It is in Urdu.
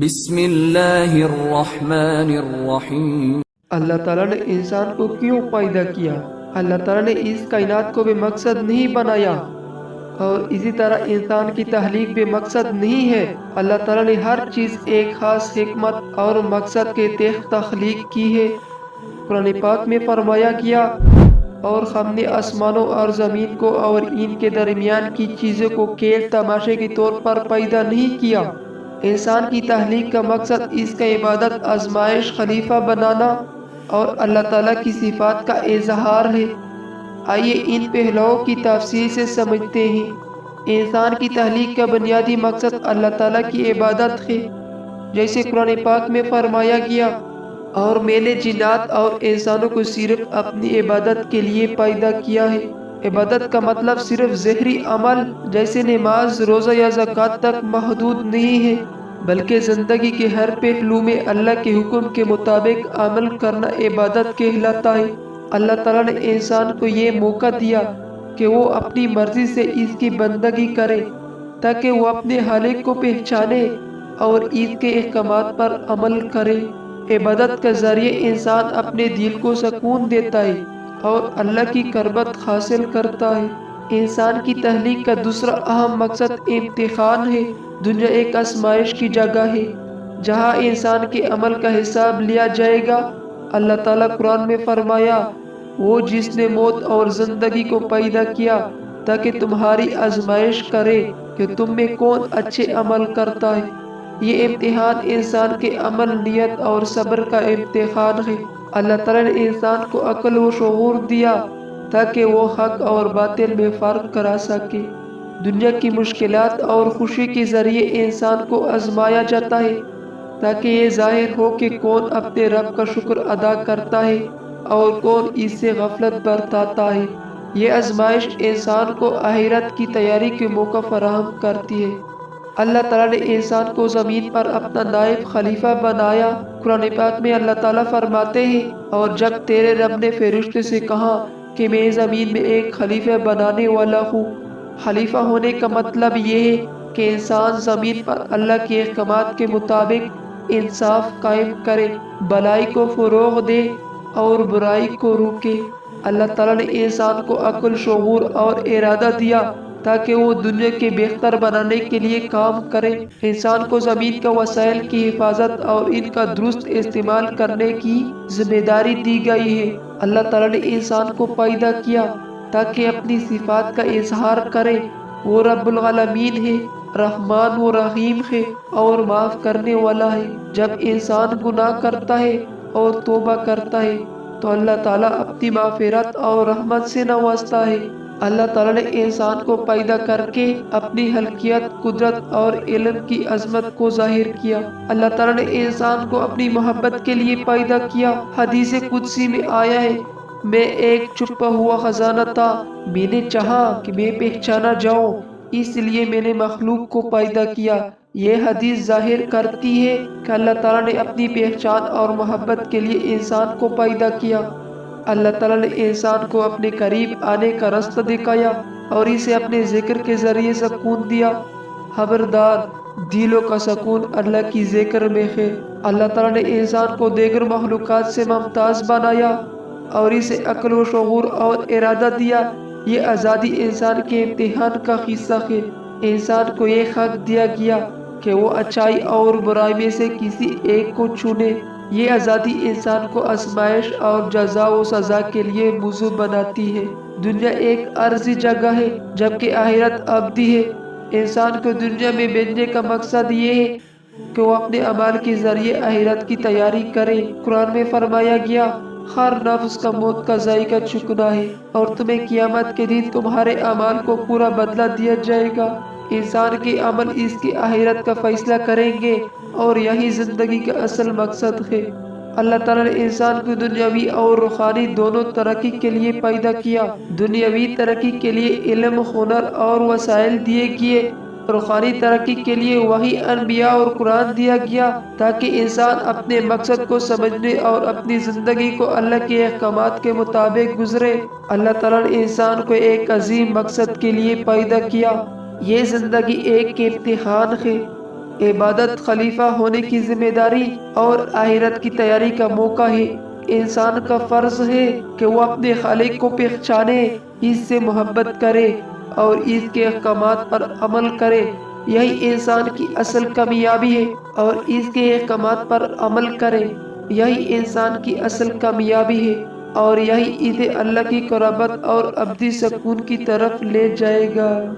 بسم اللہ الرحمن الرحیم۔ اللہ تعالیٰ نے انسان کو کیوں پیدا کیا؟ اللہ تعالیٰ نے اس کائنات کو بے مقصد نہیں بنایا، اور اسی طرح انسان کی تخلیق بے مقصد نہیں ہے۔ اللہ تعالیٰ نے ہر چیز ایک خاص حکمت اور مقصد کے تحت تخلیق کی ہے۔ قرآن پاک میں فرمایا گیا، اور ہم نے آسمانوں اور زمین کو اور ان کے درمیان کی چیزوں کو کھیل تماشے کے طور پر پیدا نہیں کیا۔ انسان کی تخلیق کا مقصد اس کا عبادت، آزمائش، خلیفہ بنانا اور اللہ تعالیٰ کی صفات کا اظہار ہے۔ آئیے ان پہلوؤں کی تفصیل سے سمجھتے ہیں۔ انسان کی تخلیق کا بنیادی مقصد اللہ تعالیٰ کی عبادت ہے، جیسے قرآن پاک میں فرمایا گیا، اور میں نے جنات اور انسانوں کو صرف اپنی عبادت کے لیے پیدا کیا ہے۔ عبادت کا مطلب صرف ظاہری عمل جیسے نماز، روزہ یا زکوٰۃ تک محدود نہیں ہے، بلکہ زندگی کے ہر پہلو میں اللہ کے حکم کے مطابق عمل کرنا عبادت کہلاتا ہے۔ اللہ تعالیٰ نے انسان کو یہ موقع دیا کہ وہ اپنی مرضی سے اس کی بندگی کرے، تاکہ وہ اپنے خالق کو پہچانے اور اس کے احکامات پر عمل کرے۔ عبادت کے ذریعے انسان اپنے دل کو سکون دیتا ہے اور اللہ کی قربت حاصل کرتا ہے۔ انسان کی تخلیق کا دوسرا اہم مقصد امتحان ہے۔ دنیا ایک آزمائش کی جگہ ہے جہاں انسان کے عمل کا حساب لیا جائے گا۔ اللہ تعالیٰ قرآن میں فرمایا، وہ جس نے موت اور زندگی کو پیدا کیا تاکہ تمہاری آزمائش کرے کہ تم میں کون اچھے عمل کرتا ہے۔ یہ امتحان انسان کے عمل، نیت اور صبر کا امتحان ہے۔ اللہ تعالیٰ نے انسان کو عقل و شعور دیا تاکہ وہ حق اور باطل میں فرق کرا سکے۔ دنیا کی مشکلات اور خوشی کے ذریعے انسان کو آزمایا جاتا ہے تاکہ یہ ظاہر ہو کہ کون اپنے رب کا شکر ادا کرتا ہے اور کون اس سے غفلت برتاتا ہے۔ یہ آزمائش انسان کو آخرت کی تیاری کے موقع فراہم کرتی ہے۔ اللہ تعالیٰ نے انسان کو زمین پر اپنا نائب خلیفہ بنایا۔ قرآن پاک میں اللہ تعالیٰ فرماتے ہیں، اور جب تیرے رب نے فرشتے سے کہا کہ میں زمین میں ایک خلیفہ بنانے والا ہوں۔ خلیفہ ہونے کا مطلب یہ ہے کہ انسان زمین پر اللہ کے احکامات کے مطابق انصاف قائم کرے، بھلائی کو فروغ دے اور برائی کو روکے۔ اللہ تعالیٰ نے انسان کو عقل، شعور اور ارادہ دیا تاکہ وہ دنیا کے بہتر بنانے کے لیے کام کرے۔ انسان کو زمین کا وسائل کی حفاظت اور ان کا درست استعمال کرنے کی ذمہ داری دی گئی ہے۔ اللہ تعالیٰ نے انسان کو پیدا کیا تاکہ اپنی صفات کا اظہار کرے۔ وہ رب العالمین ہے، رحمان و رحیم ہے اور معاف کرنے والا ہے۔ جب انسان گناہ کرتا ہے اور توبہ کرتا ہے تو اللہ تعالیٰ اپنی مغفرت اور رحمت سے نوازتا ہے۔ اللہ تعالیٰ نے انسان کو پیدا کر کے اپنی خلقیت، قدرت اور علم کی عظمت کو ظاہر کیا۔ اللہ تعالیٰ نے انسان کو اپنی محبت کے لیے پیدا کیا۔ حدیث قدسی میں آیا ہے، میں ایک چھپا ہوا خزانہ تھا، میں نے چاہا کہ میں پہچانا جاؤں، اس لیے میں نے مخلوق کو پیدا کیا۔ یہ حدیث ظاہر کرتی ہے کہ اللہ تعالیٰ نے اپنی پہچان اور محبت کے لیے انسان کو پیدا کیا۔ اللہ تعالیٰ نے انسان کو اپنے قریب آنے کا راستہ دکھایا اور اسے اپنے ذکر کے ذریعے سکون دیا۔ خبردار، دلوں کا سکون اللہ کی ذکر میں ہے۔ اللہ تعالیٰ نے انسان کو دیگر مخلوقات سے ممتاز بنایا اور اسے عقل و شعور اور ارادہ دیا۔ یہ آزادی انسان کے امتحان کا حصہ ہے۔ انسان کو یہ حق دیا گیا کہ وہ اچھائی اور برائی میں سے کسی ایک کو چنے۔ یہ آزادی انسان کو آزمائش اور جزا و سزا کے لیے موزوں بناتی ہے۔ دنیا ایک عارضی جگہ ہے جبکہ آخرت ابدی ہے۔ انسان کو دنیا میں بھیجنے کا مقصد یہ ہے کہ وہ اپنے اعمال کے ذریعے آخرت کی تیاری کرے۔ قرآن میں فرمایا گیا، ہر نفس کا موت کا ذائقہ چکھنا ہے، اور تمہیں قیامت کے دن تمہارے اعمال کو پورا بدلہ دیا جائے گا۔ انسان کے عمل اس کی آخرت کا فیصلہ کریں گے، اور یہی زندگی کا اصل مقصد ہے۔ اللہ تعالیٰ نے انسان کو دنیاوی اور روحانی دونوں ترقی کے لیے پیدا کیا۔ دنیاوی ترقی کے لیے علم، ہنر اور وسائل دیے گئے۔ روحانی ترقی کے لیے وحی، انبیاء اور قرآن دیا گیا تاکہ انسان اپنے مقصد کو سمجھنے اور اپنی زندگی کو اللہ کے احکامات کے مطابق گزرے۔ اللہ تعالیٰ نے انسان کو ایک عظیم مقصد کے لیے پیدا کیا۔ یہ زندگی ایک امتحان ہے۔ عبادت خلیفہ ہونے کی ذمہ داری اور آخرت کی تیاری کا موقع ہے۔ انسان کا فرض ہے کہ وہ اپنے خالق کو پہچانے، اس سے محبت کرے اور اس کے احکامات پر عمل کرے۔ یہی انسان کی اصل کامیابی ہے اور اس کے احکامات پر عمل کرے۔ یہی انسان کی اصل کامیابی ہے اور یہی اسے اللہ کی قربت اور ابدی سکون کی طرف لے جائے گا۔